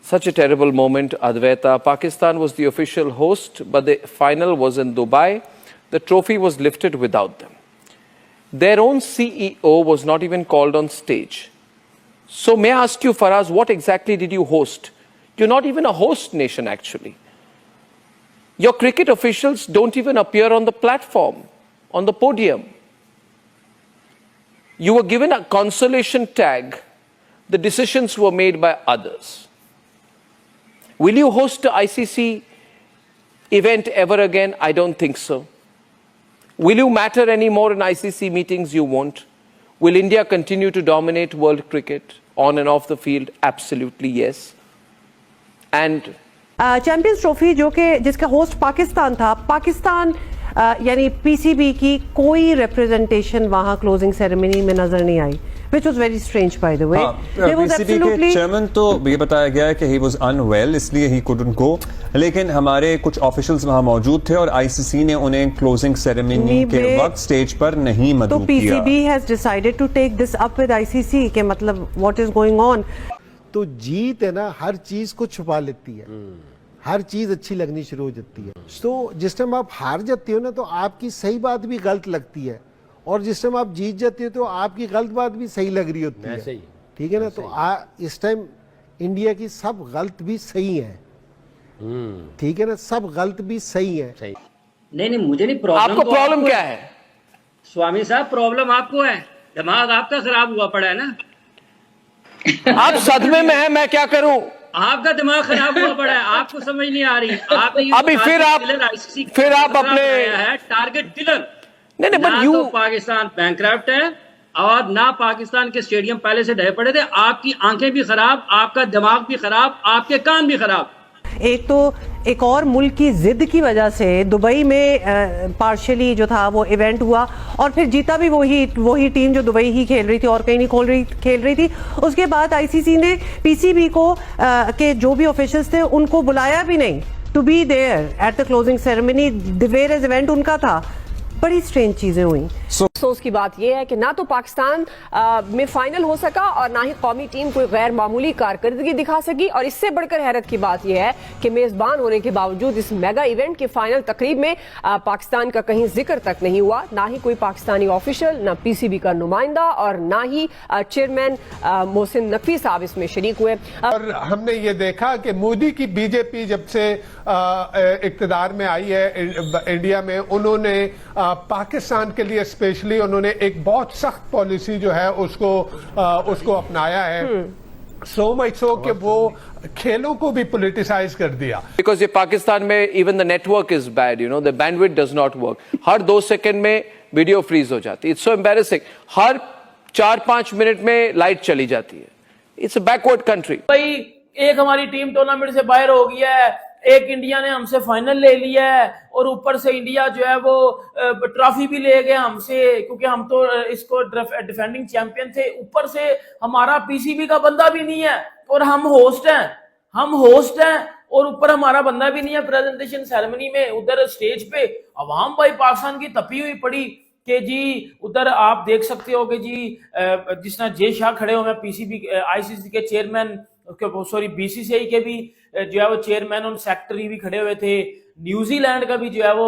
Such a terrible moment, Advaita. Pakistan was the official host, but the final was in Dubai. The trophy was lifted without them. Their own CEO was not even called on stage. So may I ask you, Faraz, what exactly did you host? You're not even a host nation, actually. Your cricket officials don't even appear on the platform, on the podium. You were given a consolation tag. The decisions were made by others. Will you host the ICC event ever again? I don't think so. Will you matter anymore in ICC meetings? You won't. Will India continue to dominate world cricket on and off the field? Absolutely yes. And champions trophy जो कि जिसका host Pakistan था, पाकिस्तान यानी PCB की कोई representation वहां closing ceremony में नजर नहीं आई, which was very strange by the way. PCB के चेयरमैन तो ये बताया गया है कि he was unwell, इसलिए he couldn't go, लेकिन हमारे कुछ ऑफिशियल्स वहां मौजूद थे और आईसीसी ने उन्हें क्लोजिंग सेरेमनी के वक्त स्टेज पर नहीं मौजूद किया. तो PCB has decided to take this up with ICC के मतलब व्हाट इज गोइंग ऑन. तो जीत है ना, हर चीज को छुपा लेती है, हर चीज अच्छी लगनी शुरू हो जाती है. तो जिस टाइम आप हार जाते हो ना तो आपकी सही बात भी गलत लगती है, और जिस टाइम आप जीत जाते हो तो आपकी गलत बात भी सही लग रही होती है. ठीक है ना. तो इस टाइम इंडिया की सब गलत भी सही है. ठीक है ना, सब गलत भी सही है. नहीं मुझे नहीं प्रॉब्लम. आपको प्रॉब्लम क्या है स्वामी साहब? प्रॉब्लम आपको है, दिमाग आपका खराब हुआ पड़ा है ना. आप सदमे में हैं, मैं क्या करूं? आपका दिमाग खराब हुआ पड़ा है, आपको समझ नहीं आ रही. आपने अभी फिर आप अपने है टारगेट किलर. नहीं ना तो पाकिस्तान बैंकक्रप्ट है और ना पाकिस्तान के स्टेडियम पहले से ढहे पड़े थे. आपकी आंखें भी खराब, आपका दिमाग भी खराब, आपके कान भी खराब. एक तो एक और मुल्क की जिद की वजह से दुबई में पार्शियली जो था वो इवेंट हुआ, और फिर जीता भी वही टीम जो दुबई ही खेल रही थी और कहीं नहीं खेल रही थी. उसके बाद आईसीसी ने पीसीबी को के जो भी ऑफिशियल्स थे उनको बुलाया भी नहीं to be there at the closing ceremony. दिवेर इवेंट उनका था. बड़ी स्ट्रेंज चीजें हुई. अफसोस की बात यह है कि ना तो पाकिस्तान में फाइनल हो सका और ना ही कौमी टीम कोई गैर मामूली कारकर्दगी दिखा सकी. और इससे बढ़कर हैरत की बात यह है कि मेजबान होने के बावजूद इस मेगा इवेंट के फाइनल तकरीब में पाकिस्तान का कहीं जिक्र तक नहीं हुआ. ना ही कोई पाकिस्तानी ऑफिशियल, ना पीसीबी का नुमाइंदा और ना ही चेयरमैन मोहसिन नकवी साहब इसमें शरीक हुए. और हमने ये देखा कि मोदी की बीजेपी जब से इक्तदार में आई है इंडिया में, उन्होंने पाकिस्तान के लिए स्पेशली उन्होंने एक बहुत सख्त पॉलिसी जो है उसको अपनाया है. सो मच सो कि वो खेलों को भी पॉलिटिसाइज कर दिया. बिकॉज ये पाकिस्तान में even the network is bad, you know, the bandwidth does not work. Her 2 second में वीडियो फ्रीज हो जाती है. It's so embarrassing. Her 4-5 minute में लाइट चली जाती है. It's a backward country. भाई एक हमारी टीम टूर्नामेंट से बाहर हो गई है, एक इंडिया ने हमसे फाइनल ले लिया है, और ऊपर से इंडिया जो है वो ट्रॉफी भी ले गया हमसे, क्योंकि हम तो इसको डिफेंडिंग चैंपियन थे. ऊपर से हमारा पीसीबी का बंदा भी नहीं है और हम होस्ट हैं और ऊपर हमारा बंदा भी नहीं है प्रेजेंटेशन सेरेमनी में. उधर स्टेज पे अवाम भाई पाकिस्तान की तपी हुई पड़ी कि जी उधर आप देख सकते हो कि जी जिस तरह जे शाह खड़े हुए हैं, पीसीबी आईसीसी के चेयरमैन, बीसीसीआई के भी जो है वो चेयरमैन और सेक्रेटरी भी खड़े हुए थे. न्यूजीलैंड का भी जो है वो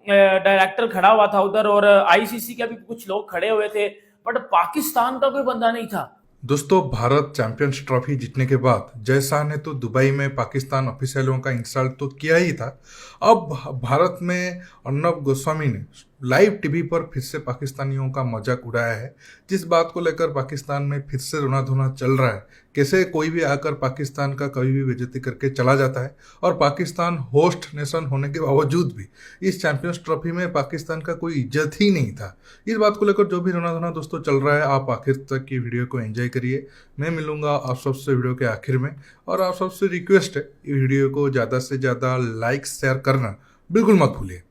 डायरेक्टर खड़ा हुआ था उधर, और आईसीसी के भी कुछ लोग खड़े हुए थे, बट पाकिस्तान का कोई बंदा नहीं था. दोस्तों, भारत चैंपियंस ट्रॉफी जीतने के बाद जय शाह ने तो दुबई में पाकिस्तान ऑफिशियलों का इंस्टॉल तो किया ही था. अब भारत में अर्नब गोस्वामी ने लाइव टीवी पर फिर से पाकिस्तानियों का मजाक उड़ाया है, जिस बात को लेकर पाकिस्तान में फिर से रोना धोना चल रहा है. कैसे कोई भी आकर पाकिस्तान का कभी भी बेइज्जती करके चला जाता है, और पाकिस्तान होस्ट नेशन होने के बावजूद भी इस चैंपियंस ट्रॉफी में पाकिस्तान का कोई इज्जत ही नहीं था. इस बात को लेकर जो भी रोना धोना दोस्तों चल रहा है, आप आखिर तक की वीडियो को एंजॉय करिए. मैं मिलूंगा आप सबसे वीडियो के आखिर में, और आप सबसे रिक्वेस्ट है वीडियो को ज़्यादा से ज़्यादा लाइक शेयर करना बिल्कुल मत भूलिए.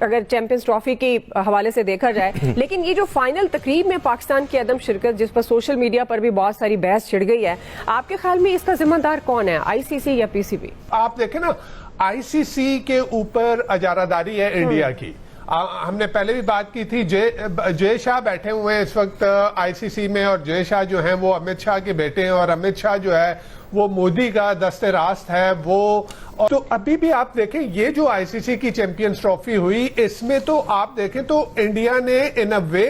अगर चैंपियंस ट्रॉफी के हवाले से देखा जाए, लेकिन ये जो फाइनल तकरीब में पाकिस्तान की अदम शिरकत, जिस पर सोशल मीडिया पर भी बहुत सारी बहस छिड़ गई है, आपके ख्याल में इसका जिम्मेदार कौन है, आईसीसी या पीसीबी? आप देखें ना, आईसीसी के ऊपर अजारादारी है इंडिया की, हमने पहले भी बात की थी, जय शाह बैठे हुए हैं इस वक्त आईसीसी में, और जय शाह जो हैं वो अमित शाह के बेटे हैं, और अमित शाह जो है वो मोदी का दस्ते रास्त है वो। तो अभी भी आप देखें, ये जो आईसीसी की चैंपियंस ट्रॉफी हुई, इसमें तो आप देखें तो इंडिया ने इन अ वे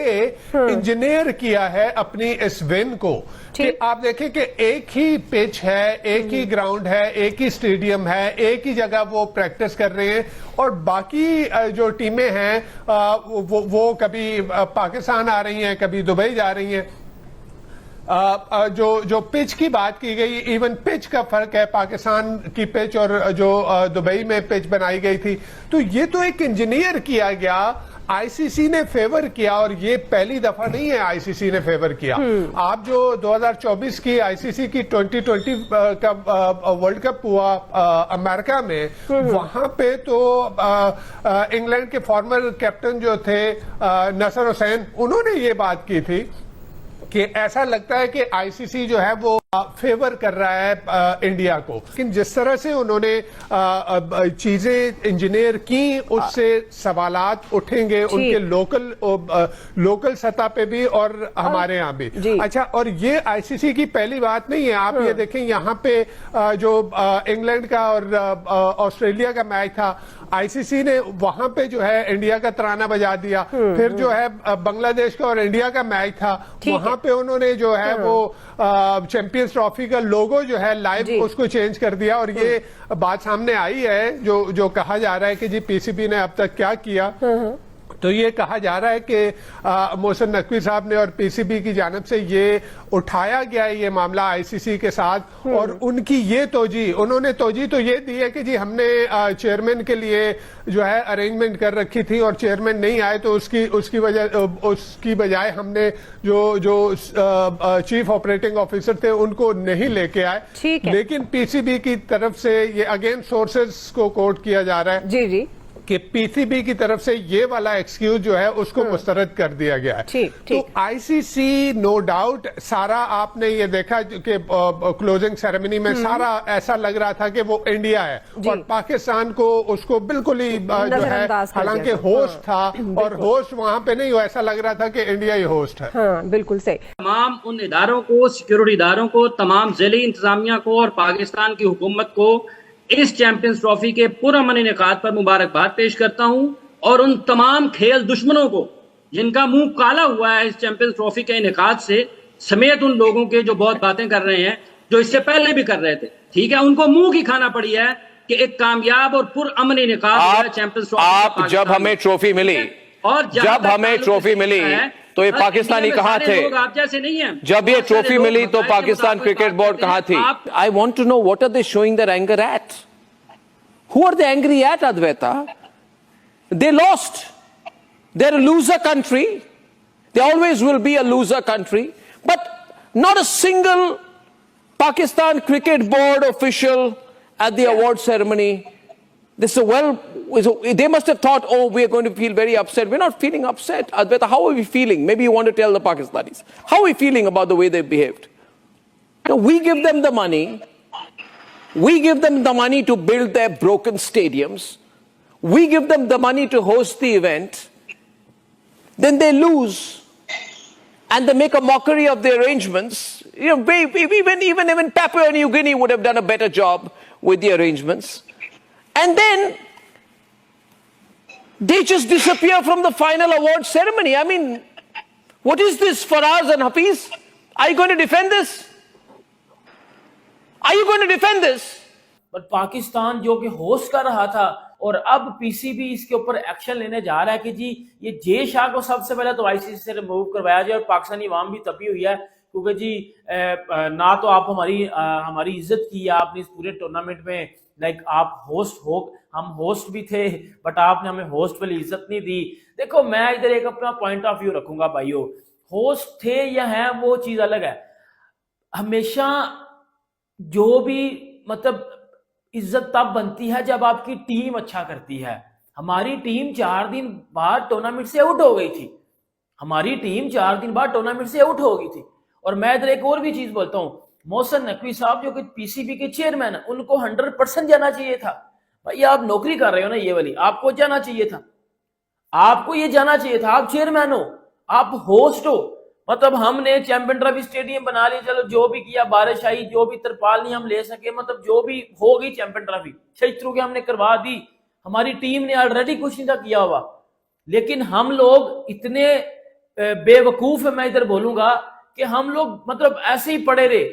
इंजीनियर किया है अपनी इस विन को, कि आप देखें कि एक ही पिच है, एक ही ग्राउंड है, एक ही स्टेडियम है, एक ही जगह वो प्रैक्टिस कर रहे हैं, और बाकी जो टीमें हैं वो कभी पाकिस्तान आ रही हैं, कभी दुबई जा रही हैं। जो पिच की बात की गई, इवन पिच का फर्क है, पाकिस्तान की पिच और जो दुबई में पिच बनाई गई थी, तो ये तो एक इंजीनियर किया गया, आईसीसी ने फेवर किया, और ये पहली दफा नहीं है आईसीसी ने फेवर किया। आप जो 2024 की आईसीसी की 2020 का वर्ल्ड कप हुआ अमेरिका में, वहां पे तो इंग्लैंड के फॉर्मर कैप्टन जो थे नसर हुसैन, उन्होंने ये बात की थी कि ऐसा लगता है कि आईसीसी जो है वो फेवर कर रहा है इंडिया को, लेकिन जिस तरह से उन्होंने चीजें इंजीनियर की, उससे सवालात उठेंगे उनके लोकल सतह पे भी और हमारे यहाँ भी। अच्छा, और ये आईसीसी की पहली बात नहीं है, आप ये देखें यहाँ पे जो इंग्लैंड का और ऑस्ट्रेलिया का मैच था, आईसीसी ने वहां पे जो है इंडिया का तराना बजा दिया। फिर जो है बांग्लादेश का और इंडिया का मैच था, वहां पे उन्होंने जो है वो चैंपियंस ट्रॉफी का लोगो जो है लाइव उसको चेंज कर दिया, और ये बात सामने आई है जो कहा जा रहा है कि जी पीसीबी ने अब तक क्या किया। तो ये कहा जा रहा है कि मोहसिन नकवी साहब ने और पीसीबी की जानिब से ये उठाया गया है ये मामला आईसीसी के साथ, और उनकी ये उन्होंने तोजी तो ये दी है कि जी हमने चेयरमैन के लिए जो है अरेंजमेंट कर रखी थी, और चेयरमैन नहीं आए तो उसकी बजाय हमने जो चीफ ऑपरेटिंग ऑफिसर थे उनको नहीं लेके आए। लेकिन पीसीबी की तरफ से ये अगेन सोर्सेज को कोट किया जा रहा है जी कि पीसीबी की तरफ से ये वाला एक्सक्यूज जो है उसको मुस्तरद कर दिया गया है। तो आईसीसी नो डाउट सारा, आपने ये देखा कि क्लोजिंग सेरेमनी में सारा ऐसा लग रहा था कि वो इंडिया है, और पाकिस्तान को उसको बिल्कुल ही जो है, हालांकि होस्ट था और होस्ट वहां पे नहीं हो, ऐसा लग रहा था कि इंडिया ही होस्ट है। हाँ, बिल्कुल सही। तमाम उन इदारों को, सिक्योरिटी इदारों को, तमाम जिले इंतजामिया को और पाकिस्तान की हुकूमत को इस चैंपियंस ट्रॉफी के पुरअमन इनेकाद पर मुबारकबाद पेश करता हूं, और उन तमाम खेल दुश्मनों को जिनका मुंह काला हुआ है इस चैंपियंस ट्रॉफी के इनेकाद से, समेत उन लोगों के जो बहुत बातें कर रहे हैं, जो इससे पहले भी कर रहे थे, ठीक है, उनको मुंह की खाना पड़ी है कि एक कामयाब और पुरअमन इनेकाद चैंपियंस ट्रॉफी। जब हमें ट्रॉफी मिली, और जब हमें ट्रॉफी मिली तो ये पाकिस्तानी कहाँ थे? आप जैसे नहीं हैं। जब ये ट्रॉफी मिली तो पाकिस्तान क्रिकेट बोर्ड कहाँ थी? I want to know what are they showing their anger at? Who are they angry at, Advaita? They lost. They're a loser country. They always will be a loser country. But not a single Pakistan cricket board official at the award ceremony. They must have thought, oh, we're going to feel very upset. We're not feeling upset. Advaita, how are we feeling? Maybe you want to tell the Pakistanis. How are we feeling about the way they behaved? Now, we give them the money. We give them the money to build their broken stadiums. We give them the money to host the event. Then they lose. And they make a mockery of the arrangements. You know, even Papua New Guinea would have done a better job with the arrangements. And then they just disappear from the final award ceremony. I mean, what is this, Faraz and Hafiz? Are you going to defend this? Are you going to defend this? But Pakistan जो कि host कर रहा था, और अब PCB इसके ऊपर action लेने जा रहा है कि जी ये जय शाह को सबसे पहले तो आईसीसी से रिमूव करवाया जाए, और पाकिस्तानी अवाम भी तभी हुई है क्योंकि जी ना तो आप हमारी इज्जत की है आपने इस पूरे टूर्नामेंट में, लाइक आप होस्ट हो, हम होस्ट भी थे, बट आपने हमें होस्ट वाली इज्जत नहीं दी। देखो, मैं इधर एक अपना पॉइंट ऑफ व्यू रखूंगा भाइयों, होस्ट थे या हैं वो चीज अलग है। हमेशा जो भी मतलब इज्जत तब बनती है जब आपकी टीम अच्छा करती है। हमारी टीम 4 दिन बाद टूर्नामेंट से आउट हो गई थी, हमारी टीम 4 दिन बाद टूर्नामेंट से आउट हो गई थी। और मैं इधर एक और भी चीज बोलता हूँ, मोहसिन नकवी साहब जो कि पीसीबी के चेयरमैन है, उनको 100% जाना चाहिए था। भाई आप नौकरी कर रहे हो ना ये वाली, आपको जाना चाहिए था। आपको ये जाना चाहिए था, आप चेयरमैन हो, आप होस्ट हो। मतलब हमने चैंपियन ट्रॉफी स्टेडियम बना लिया, चलो जो भी किया, बारिश आई, जो भी तरपाल नहीं हम ले सके, मतलब जो भी हो गई चैंपियन ट्रॉफी क्षेत्रों के हमने करवा दी, हमारी टीम ने ऑलरेडी कुछ नहीं था किया हुआ। लेकिन हम लोग इतने बेवकूफ है, मैं इधर बोलूंगा कि हम लोग मतलब ऐसे ही पड़े रहे।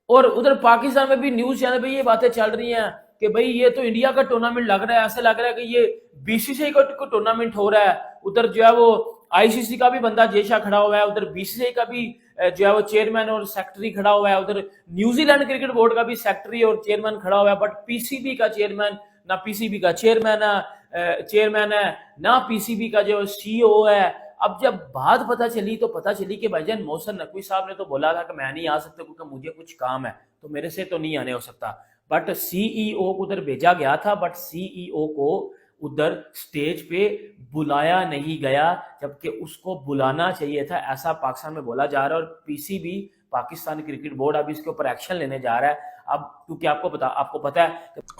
और उधर पाकिस्तान में भी न्यूज चैनल पे ये बातें चल रही हैं कि भाई ये तो इंडिया का टूर्नामेंट लग रहा है, ऐसे लग रहा है कि ये बीसीसीआई का टूर्नामेंट हो रहा है। उधर जो है वो आईसीसी का भी बंदा जेशा खड़ा हुआ है, उधर बीसीसीआई का भी जो है वो चेयरमैन और सेक्रेटरी खड़ा हुआ है, उधर न्यूजीलैंड क्रिकेट बोर्ड का भी सेक्रेटरी और चेयरमैन खड़ा हुआ है। बट पीसीबी का चेयरमैन ना पीसीबी का चेयरमैन है ना पीसीबी का जो सीईओ है। अब जब बात पता चली कि भाईजान मोहसिन नकवी साहब ने तो बोला था कि मैं नहीं आ सकता क्योंकि मुझे कुछ काम है, तो मेरे से तो नहीं आने हो सकता। बट सीईओ को उधर भेजा गया था, बट सीईओ को उधर स्टेज पे बुलाया नहीं गया, जबकि उसको बुलाना चाहिए था, ऐसा पाकिस्तान में बोला जा रहा है। और पीसीबी पाकिस्तान क्रिकेट बोर्ड अब इसके ऊपर एक्शन लेने जा रहा है। अब क्योंकि आपको पता है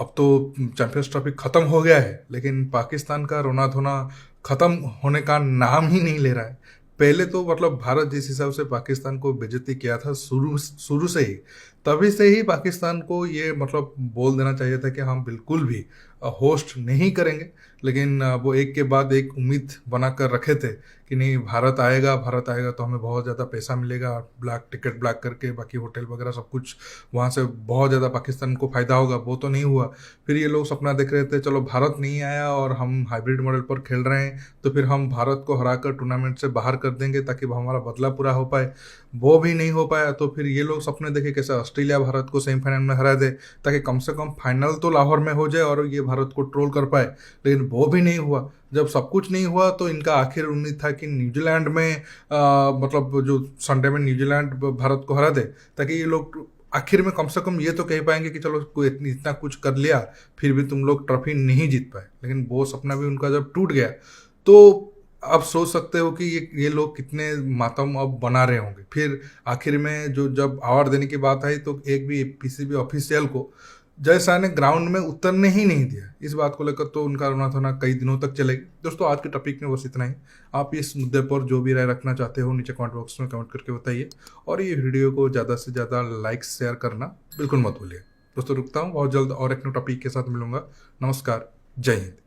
अब तो चैंपियंस ट्रॉफी खत्म हो गया है, लेकिन पाकिस्तान का रोना धोना खत्म होने का नाम ही नहीं ले रहा है। पहले तो मतलब भारत जिस हिसाब से पाकिस्तान को बेइज्जती किया था शुरू से ही, तभी से ही पाकिस्तान को ये मतलब बोल देना चाहिए था कि हम बिल्कुल भी होस्ट नहीं करेंगे। लेकिन वो एक के बाद एक उम्मीद बनाकर रखे थे कि नहीं भारत आएगा तो हमें बहुत ज़्यादा पैसा मिलेगा, टिकट ब्लैक करके बाकी होटल वगैरह सब कुछ वहाँ से बहुत ज़्यादा पाकिस्तान को फ़ायदा होगा। वो तो नहीं हुआ। फिर ये लोग सपना देख रहे थे चलो भारत नहीं आया और हम हाइब्रिड मॉडल पर खेल रहे हैं तो फिर हम भारत को हराकर टूर्नामेंट से बाहर कर देंगे ताकि हमारा बदला पूरा हो पाए। वो भी नहीं हो पाया। तो फिर ये लोग सपने देखे कैसे ऑस्ट्रेलिया भारत को सेमीफाइनल में हरा दे ताकि कम से कम फाइनल तो लाहौर में हो जाए और ये भारत को ट्रोल कर पाए। लेकिन वो भी नहीं हुआ। जब सब कुछ नहीं हुआ तो इनका आखिर उम्मीद था कि न्यूजीलैंड में मतलब जो संडे में न्यूजीलैंड भारत को हरा दे ताकि ये लोग आखिर में कम से कम ये तो कह पाएंगे कि चलो इतना कुछ कर लिया फिर भी तुम लोग ट्रॉफी नहीं जीत पाए। लेकिन वो सपना भी उनका जब टूट गया तो आप सोच सकते हो कि ये लोग कितने मातम अब बना रहे होंगे। फिर आखिर में जब अवार्ड देने की बात आई तो एक भी पीसीबी ऑफिशियल को जय शाह ने ग्राउंड में उतरने ही नहीं दिया। इस बात को लेकर तो उनका रोना धोना कई दिनों तक चलेगी। दोस्तों आज के टॉपिक में बस इतना ही। आप इस मुद्दे पर जो भी राय रखना चाहते हो नीचे कमेंट बॉक्स में कमेंट करके बताइए और ये वीडियो को ज़्यादा से ज़्यादा लाइक शेयर करना बिल्कुल मत भूलिए। दोस्तों रुकता हूँ, बहुत जल्द और एक न्यू टॉपिक के साथ मिलूंगा। नमस्कार, जय हिंद।